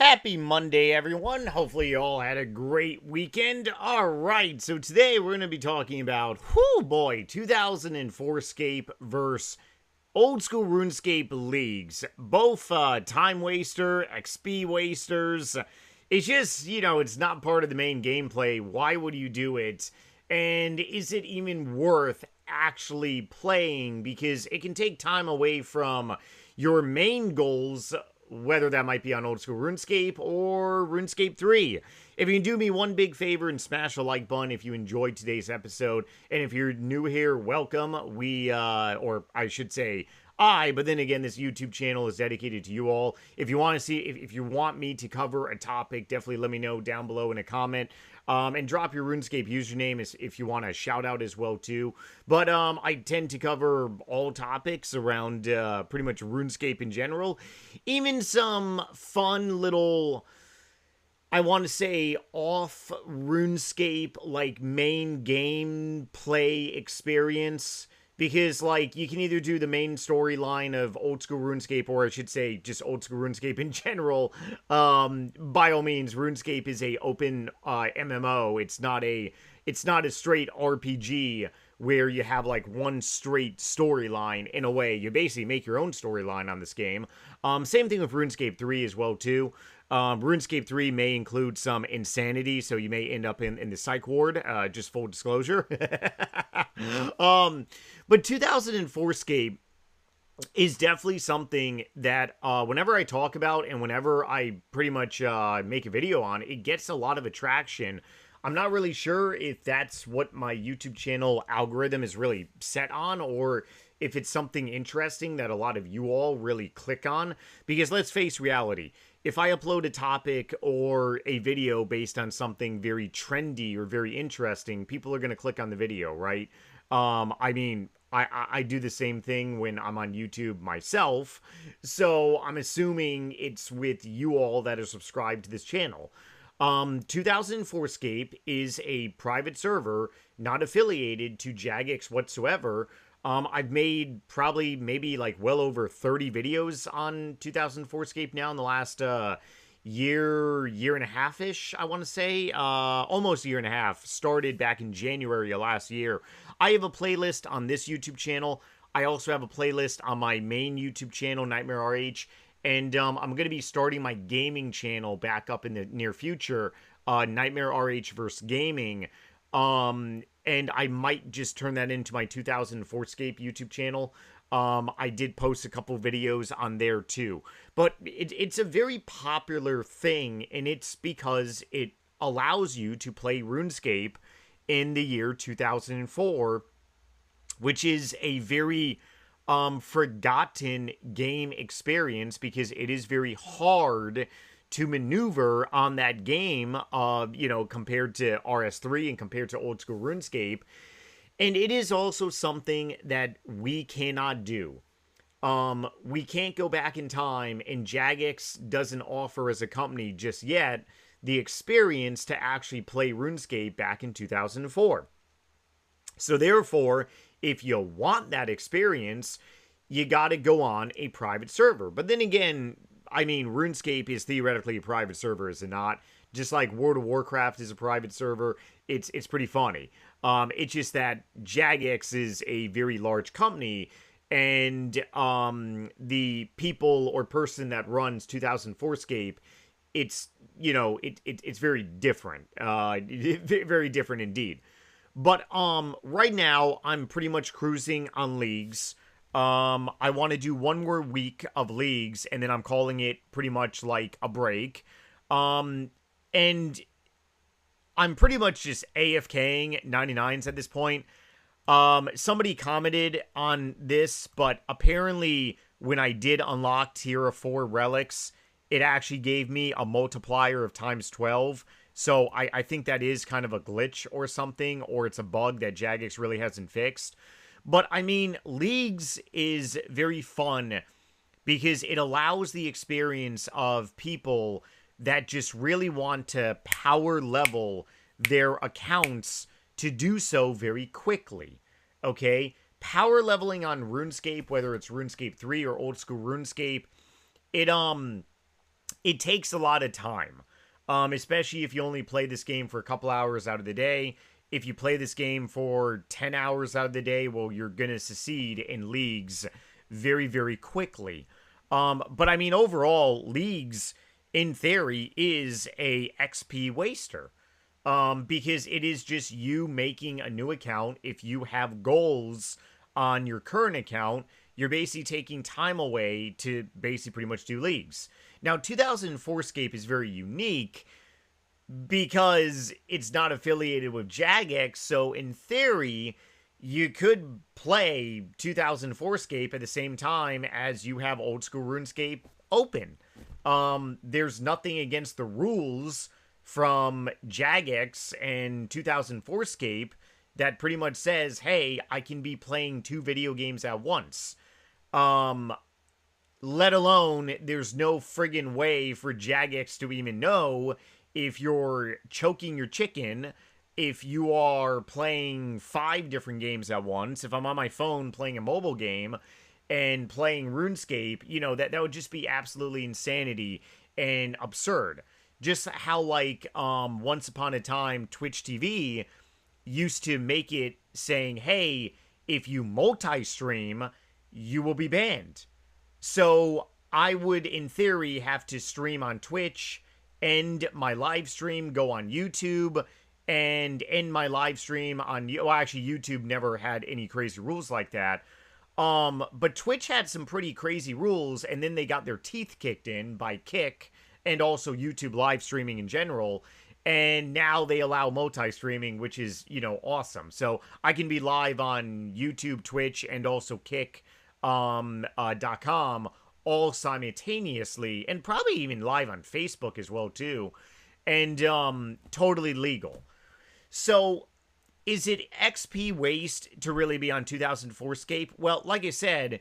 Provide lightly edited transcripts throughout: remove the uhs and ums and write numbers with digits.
Happy Monday, everyone. Hopefully, you all had a great weekend. All right, so today we're going to be talking about, 2004Scape versus old school RuneScape leagues. Both time waster, XP wasters. It's just, it's not part of the main gameplay. Why would you do it? And is it even worth actually playing? Because it can take time away from your main goals, whether that might be on old school RuneScape or RuneScape 3. If you can do me one big favor and smash the like button if you enjoyed today's episode, and if you're new here, welcome. Or I should say, but then again, this YouTube channel is dedicated to you all. If you want to see, if you want me to cover a topic, definitely let me know down below in a comment. And drop your RuneScape username if you want a shout out as well too. But I tend to cover all topics around pretty much RuneScape in general. Even some fun little, I want to say, off RuneScape like main gameplay experience. Because, you can either do the main storyline of old school RuneScape, or I should say just old school RuneScape in general. By all means, RuneScape is a open MMO. It's not a straight RPG where you have, one straight storyline. In a way, you basically make your own storyline on this game. Same thing with RuneScape 3 as well, too. RuneScape 3 may include some insanity, so you may end up in the psych ward, just full disclosure. But 2004Scape is definitely something that whenever I talk about and whenever I pretty much make a video on, it gets a lot of attraction. I'm not really sure if that's what my YouTube channel algorithm is really set on, or if it's something interesting that a lot of you all really click on. Because let's face reality, if I upload a topic or a video based on something very trendy or very interesting, people are going to click on the video, right? I do the same thing when I'm on YouTube myself, so I'm assuming it's with you all that are subscribed to this channel. 2004Scape is a private server, not affiliated to Jagex whatsoever. I've made maybe well over 30 videos on 2004Scape now in the last year and a half-ish, I want to say. Almost a year and a half. Started back in January of last year. I have a playlist on this YouTube channel. I also have a playlist on my main YouTube channel, Nightmare RH. And I'm going to be starting my gaming channel back up in the near future, Nightmare RH vs. Gaming. And I might just turn that into my 2004Scape YouTube channel. I did post a couple videos on there too. But it's a very popular thing, and it's because it allows you to play RuneScape in the year 2004, which is a very forgotten game experience because it is very hard to maneuver on that game, compared to RS3 and compared to old school RuneScape. And it is also something that we cannot do. We can't go back in time, and Jagex doesn't offer as a company just yet the experience to actually play RuneScape back in 2004. So therefore, if you want that experience, you got to go on a private server. But then again, RuneScape is theoretically a private server, is it not? Just like World of Warcraft is a private server, it's pretty funny. It's just that Jagex is a very large company, and the people or person that runs 2004Scape, it's very different, very different indeed. But right now I'm pretty much cruising on leagues. I want to do one more week of leagues, and then I'm calling it pretty much like a break. And I'm pretty much just AFKing 99s at this point. Somebody commented on this, but apparently when I did unlock tier 4 relics, it actually gave me a multiplier of times 12. So I think that is kind of a glitch or something, or it's a bug that Jagex really hasn't fixed. But leagues is very fun because it allows the experience of people that just really want to power level their accounts to do so very quickly. Okay? Power leveling on RuneScape, whether it's RuneScape 3 or old school RuneScape, it takes a lot of time, especially if you only play this game for a couple hours out of the day. If you play this game for 10 hours out of the day, well, you're going to succeed in leagues very, very quickly. But I mean, overall, leagues, in theory, is a XP waster. Because it is just you making a new account. If you have goals on your current account, you're basically taking time away to basically pretty much do leagues. Now, 2004Scape is very unique because it's not affiliated with Jagex, so in theory, you could play 2004Scape at the same time as you have old school RuneScape open. There's nothing against the rules from Jagex and 2004Scape that pretty much says, hey, I can be playing 2 video games at once. Let alone, there's no friggin' way for Jagex to even know if you're choking your chicken, if you are playing 5 different games at once. If I'm on my phone playing a mobile game and playing RuneScape, you know, that would just be absolutely insanity and absurd. Just how, like, once upon a time, Twitch TV used to make it saying, hey, if you multi-stream, you will be banned. So I would, in theory, have to stream on Twitch, end my live stream, go on YouTube, and end my live stream on... Well, actually, YouTube never had any crazy rules like that. But Twitch had some pretty crazy rules, and then they got their teeth kicked in by Kick, and also YouTube live streaming in general. And now they allow multi-streaming, which is, you know, awesome. So I can be live on YouTube, Twitch, and also Kick.com all simultaneously, and probably even live on Facebook as well, too. And totally legal. So is it XP waste to really be on 2004Scape? Well, like I said,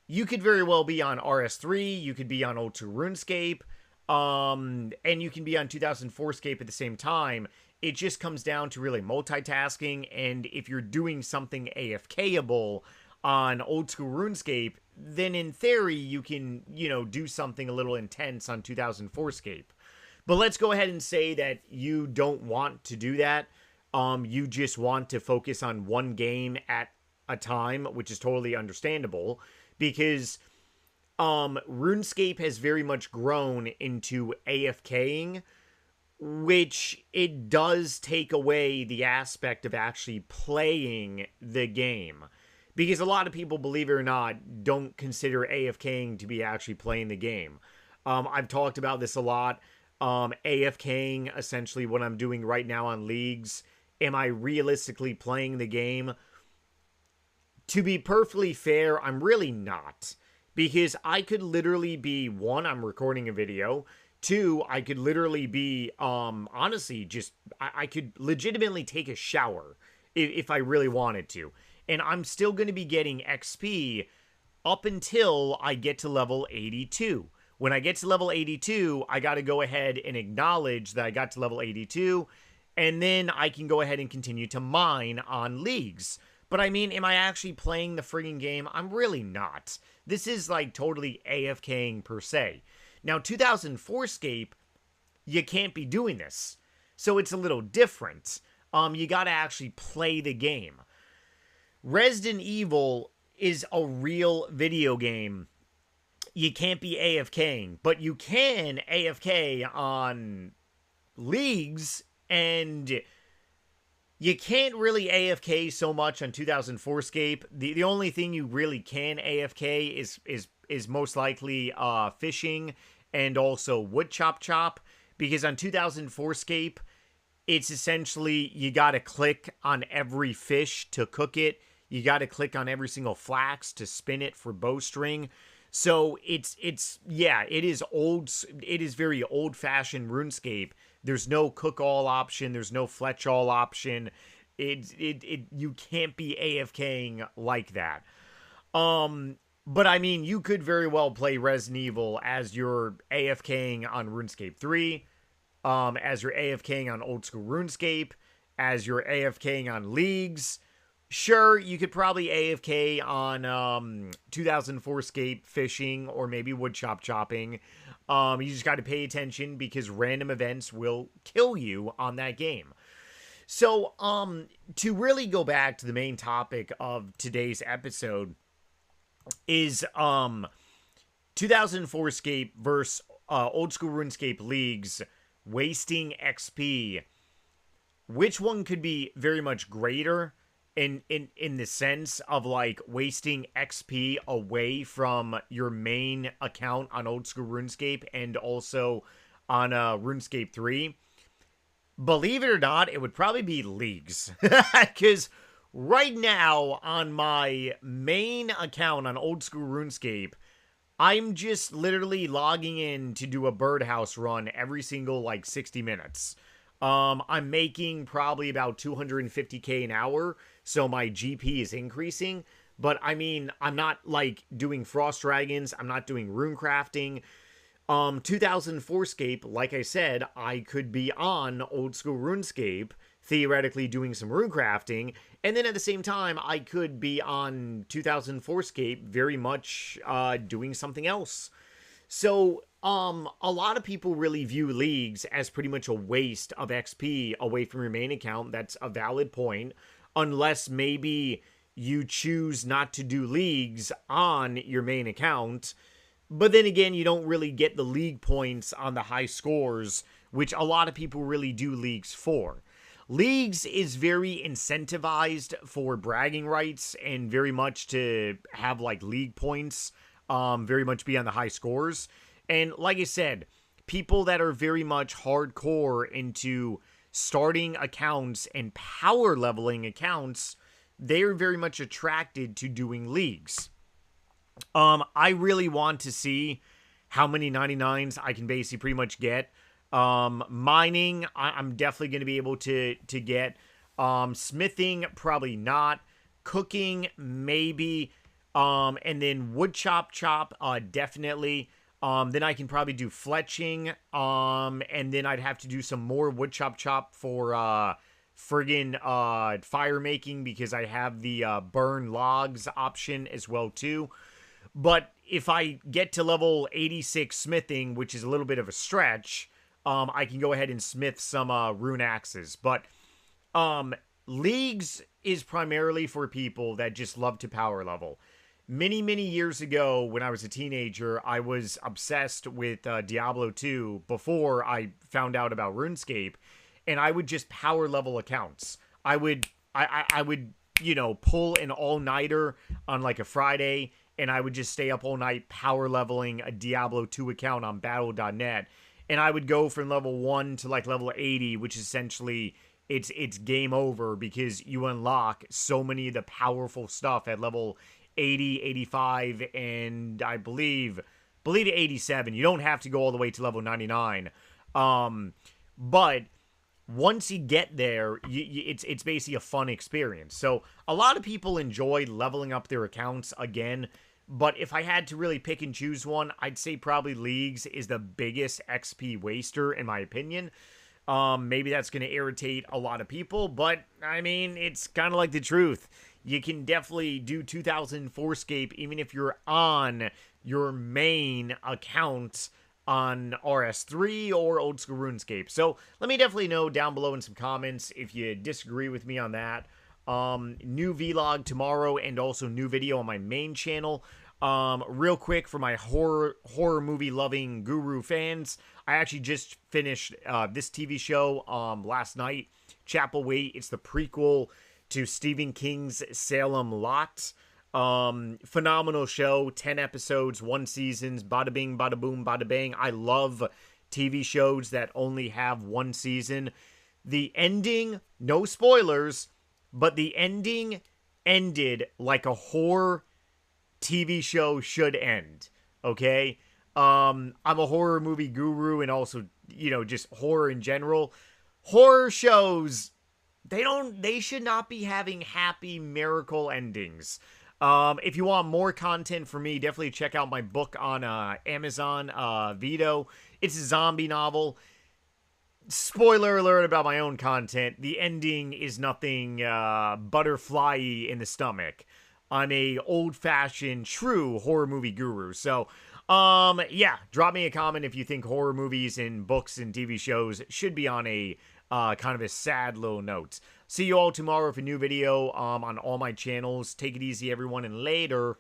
you could very well be on RS3, you could be on old school RuneScape, and you can be on 2004Scape at the same time. It just comes down to really multitasking, and if you're doing something AFK-able on old school RuneScape, then in theory you can, you know, do something a little intense on 2004Scape. But let's go ahead and say that you don't want to do that. You just want to focus on one game at a time, which is totally understandable, because RuneScape has very much grown into AFKing, which it does take away the aspect of actually playing the game. Because a lot of people, believe it or not, don't consider AFKing to be actually playing the game. I've talked about this a lot. AFKing, essentially what I'm doing right now on leagues. Am I realistically playing the game? To be perfectly fair, I'm really not. Because I could literally be, 1, I'm recording a video. 2, I could literally be, honestly, just, I could legitimately take a shower if I really wanted to. And I'm still going to be getting XP up until I get to level 82. When I get to level 82, I got to go ahead and acknowledge that I got to level 82, and then I can go ahead and continue to mine on leagues. But I mean, am I actually playing the friggin' game? I'm really not. This is like totally AFKing per se. Now, 2004Scape, you can't be doing this. So it's a little different. You got to actually play the game. Resident Evil is a real video game. You can't be AFKing, but you can AFK on leagues, and you can't really AFK so much on 2004Scape. The only thing you really can AFK is most likely fishing and also wood chop, because on 2004Scape, it's essentially you got to click on every fish to cook it. You got to click on every single flax to spin it for bowstring. So it is very old-fashioned RuneScape. There's no cook-all option. There's no fletch-all option. You can't be AFKing like that. But I mean, you could very well play Resident Evil as you're AFKing on RuneScape 3, as you're AFKing on old school RuneScape, as you're AFKing on leagues. Sure, you could probably AFK on 2004Scape fishing or maybe wood chopping. You just got to pay attention because random events will kill you on that game. So, to really go back to the main topic of today's episode is 2004Scape versus old school RuneScape leagues wasting XP. Which one could be very much greater in the sense of like wasting XP away from your main account on old school RuneScape and also on RuneScape 3? Believe it or not, it would probably be leagues. Because right now on my main account on old school RuneScape, I'm just literally logging in to do a birdhouse run every single like 60 minutes. I'm making probably about 250k an hour, so my GP is increasing. But I mean, I'm not like doing frost dragons, I'm not doing rune crafting. 2004Scape, like I said, I could be on old school RuneScape, theoretically doing some rune crafting, and then at the same time, I could be on 2004Scape very much doing something else. So, a lot of people really view leagues as pretty much a waste of XP away from your main account. That's a valid point, unless maybe you choose not to do leagues on your main account. But then again, you don't really get the league points on the high scores, which a lot of people really do leagues for. Leagues is very incentivized for bragging rights and very much to have like league points, very much be on the high scores. And like I said, people that are very much hardcore into starting accounts and power leveling accounts, they're very much attracted to doing leagues. I really want to see how many 99s I can basically pretty much get. Mining, I'm definitely going to be able to get. Smithing, probably not. Cooking, maybe. And then wood chop, definitely. Then I can probably do fletching. And then I'd have to do some more wood chop for friggin' fire making because I have the burn logs option as well too. But if I get to level 86 smithing, which is a little bit of a stretch, I can go ahead and smith some rune axes. But leagues is primarily for people that just love to power level. Many, many years ago, when I was a teenager, I was obsessed with Diablo 2 before I found out about RuneScape, and I would just power level accounts. I would, pull an all-nighter on like a Friday, and I would just stay up all night power leveling a Diablo 2 account on battle.net. And I would go from level 1 to like level 80, which essentially it's game over because you unlock so many of the powerful stuff at level 80, 85, and I believe 87. You don't have to go all the way to level 99. But once you get there, it's basically a fun experience. So a lot of people enjoy leveling up their accounts again. But if I had to really pick and choose one, I'd say probably leagues is the biggest XP waster, in my opinion. Maybe that's going to irritate a lot of people, but I mean, it's kind of like the truth. You can definitely do 2004Scape even if you're on your main account on RS3 or old school RuneScape. So let me definitely know down below in some comments if you disagree with me on that. New vlog tomorrow and also new video on my main channel. Real quick for my horror movie loving guru fans, I actually just finished this TV show last night, Chapel Wait. It's the prequel to Stephen King's Salem Lot. Phenomenal show, 10 episodes, 1 season, bada bing, bada boom, bada bang. I love TV shows that only have 1 season. The ending, no spoilers, but the ending ended like a horror TV show should end, okay? I'm a horror movie guru and also, just horror in general. Horror shows, they should not be having happy miracle endings. If you want more content from me, definitely check out my book on Amazon Vito. It's a zombie novel. Spoiler alert about my own content. The ending is nothing butterfly-y in the stomach. I'm a old-fashioned, true horror movie guru. So, Yeah, drop me a comment if you think horror movies and books and TV shows should be on a kind of a sad little note. See you all tomorrow for a new video on all my channels. Take it easy, everyone, and later.